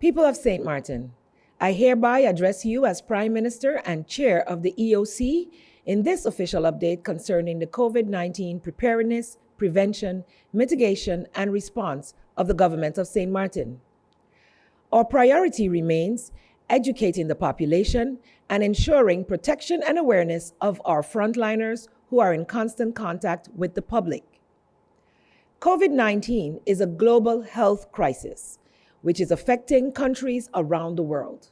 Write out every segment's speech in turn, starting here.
People of St. Martin, I hereby address you as Prime Minister and Chair of the EOC in this official update concerning the COVID-19 preparedness, prevention, mitigation, and response of the government of St. Martin. Our priority remains educating the population and ensuring protection and awareness of our frontliners who are in constant contact with the public. COVID-19 is a global health crisis, which is affecting countries around the world.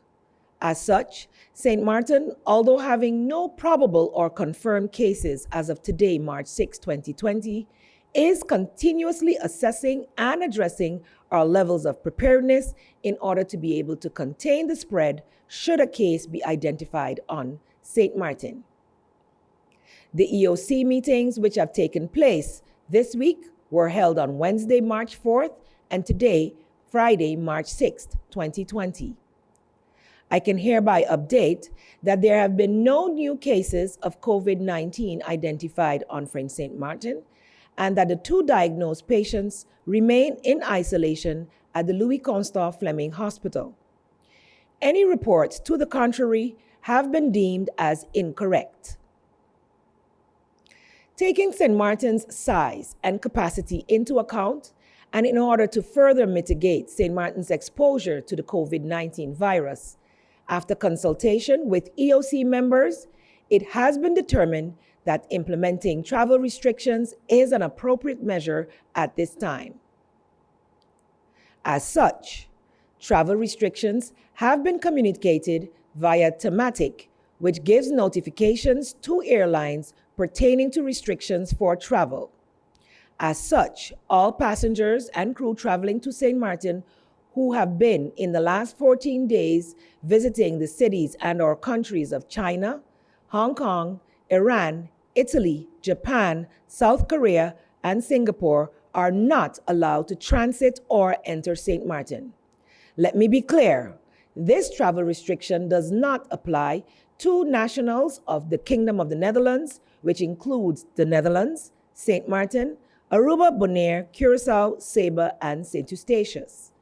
As such, St. Martin, although having no probable or confirmed cases as of today, March 6, 2020, is continuously assessing and addressing our levels of preparedness in order to be able to contain the spread should a case be identified on St. Martin. The EOC meetings which have taken place this week were held on Wednesday, March 4th, and today, Friday, March 6th, 2020. I can hereby update that there have been no new cases of COVID-19 identified on St. Martin, and that the 2 diagnosed patients remain in isolation at the Louis Constant Fleming Hospital. Any reports to the contrary have been deemed as incorrect. Taking St. Martin's size and capacity into account, and in order to further mitigate St. Martin's exposure to the COVID-19 virus, after consultation with EOC members, it has been determined that implementing travel restrictions is an appropriate measure at this time. As such, travel restrictions have been communicated via Thematic, which gives notifications to airlines pertaining to restrictions for travel. As such, all passengers and crew traveling to St. Martin who have been in the last 14 days visiting the cities and/or countries of China, Hong Kong, Iran, Italy, Japan, South Korea, and Singapore are not allowed to transit or enter St. Martin. Let me be clear, this travel restriction does not apply to nationals of the Kingdom of the Netherlands, which includes the Netherlands, St. Martin, Aruba, Bonaire, Curacao, Saba, and St. Eustatius.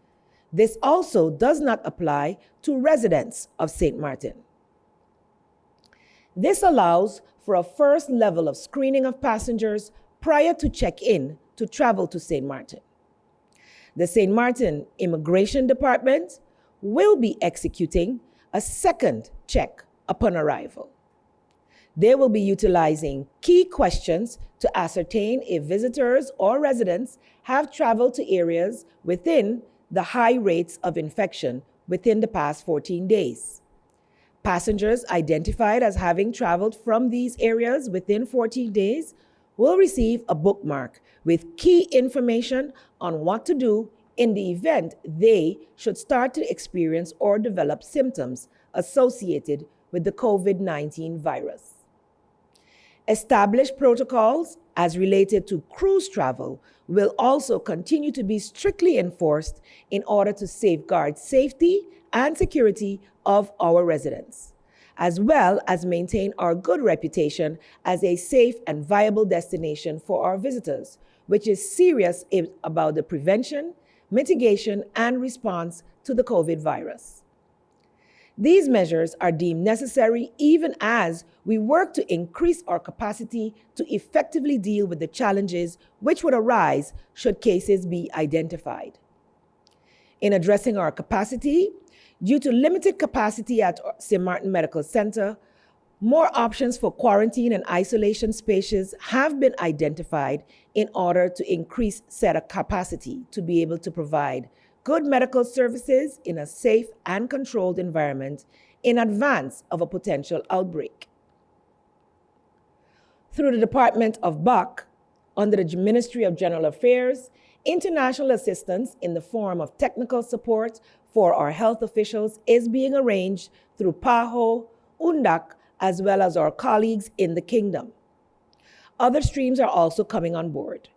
This also does not apply to residents of St. Martin. This allows for a first level of screening of passengers prior to check-in to travel to St. Martin. The St. Martin Immigration Department will be executing a second check upon arrival. They will be utilizing key questions to ascertain if visitors or residents have traveled to areas within the high rates of infection within the past 14 days. Passengers identified as having traveled from these areas within 14 days will receive a bookmark with key information on what to do in the event they should start to experience or develop symptoms associated with the COVID-19 virus. Established protocols as related to cruise travel will also continue to be strictly enforced in order to safeguard safety and security of our residents, as well as maintain our good reputation as a safe and viable destination for our visitors, which is serious about the prevention, mitigation, and response to the COVID virus. These measures are deemed necessary even as we work to increase our capacity to effectively deal with the challenges which would arise should cases be identified. In addressing our capacity, due to limited capacity at St. Martin Medical Center, more options for quarantine and isolation spaces have been identified in order to increase said capacity to be able to provide good medical services in a safe and controlled environment in advance of a potential outbreak. Through the Department of BOC, under the Ministry of General Affairs, international assistance in the form of technical support for our health officials is being arranged through PAHO, UNDAC, as well as our colleagues in the Kingdom. Other streams are also coming on board.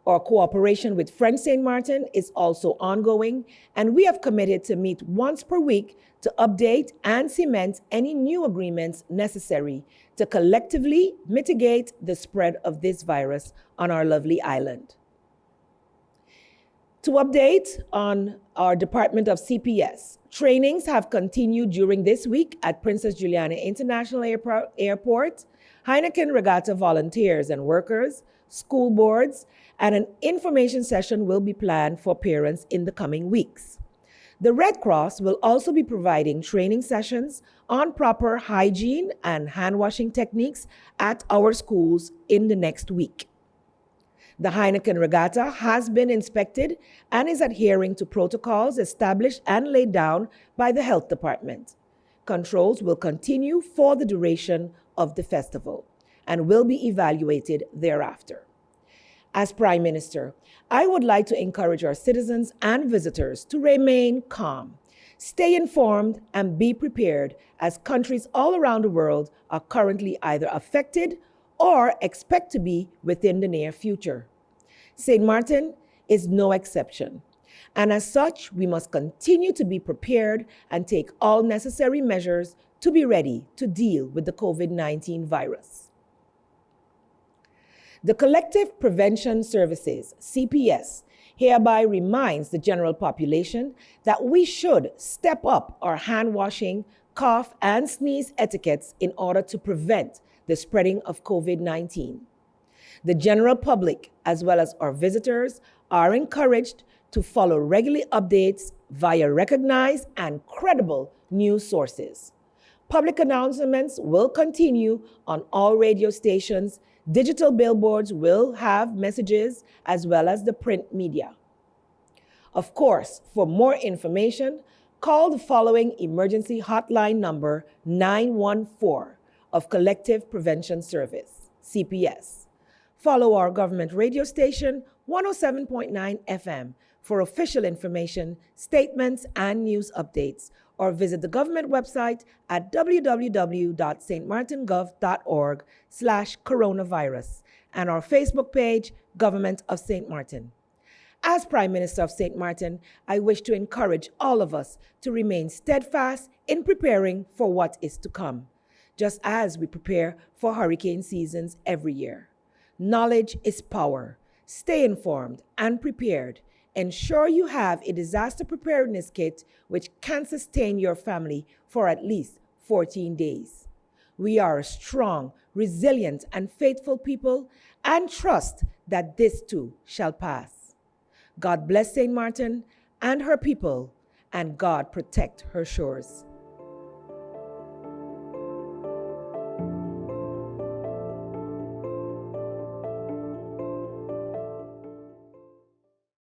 Our cooperation with French St. Martin is also ongoing, and we have committed to meet once per week to update and cement any new agreements necessary to collectively mitigate the spread of this virus on our lovely island. To update on our Department of CPS. Trainings have continued during this week at Princess Juliana International Airport. Heineken Regatta volunteers and workers, school boards, and an information session will be planned for parents in the coming weeks. The Red Cross will also be providing training sessions on proper hygiene and hand washing techniques at our schools in the next week. The Heineken Regatta has been inspected and is adhering to protocols established and laid down by the Health Department. Controls will continue for the duration of the festival and will be evaluated thereafter. As Prime Minister, I would like to encourage our citizens and visitors to remain calm, stay informed, and be prepared as countries all around the world are currently either affected or expect to be within the near future. St. Martin is no exception, and as such, we must continue to be prepared and take all necessary measures to be ready to deal with the COVID-19 virus. The Collective Prevention Services, CPS, hereby reminds the general population that we should step up our hand washing, cough, and sneeze etiquettes in order to prevent the spreading of COVID-19. The general public, as well as our visitors, are encouraged to follow regular updates via recognized and credible news sources. Public announcements will continue on all radio stations. Digital billboards will have messages as well as the print media. Of course, for more information, call the following emergency hotline number 914 of Collective Prevention Service, CPS. Follow our government radio station 107.9 FM for official information, statements, and news updates, or visit the government website at www.stmartingov.org/coronavirus and our Facebook page, Government of St. Martin. As Prime Minister of St. Martin, I wish to encourage all of us to remain steadfast in preparing for what is to come, just as we prepare for hurricane seasons every year. Knowledge is power. Stay informed and prepared. Ensure you have a disaster preparedness kit which can sustain your family for at least 14 days. We are a strong, resilient, and faithful people and trust that this too shall pass. God bless St. Martin and her people, and God protect her shores.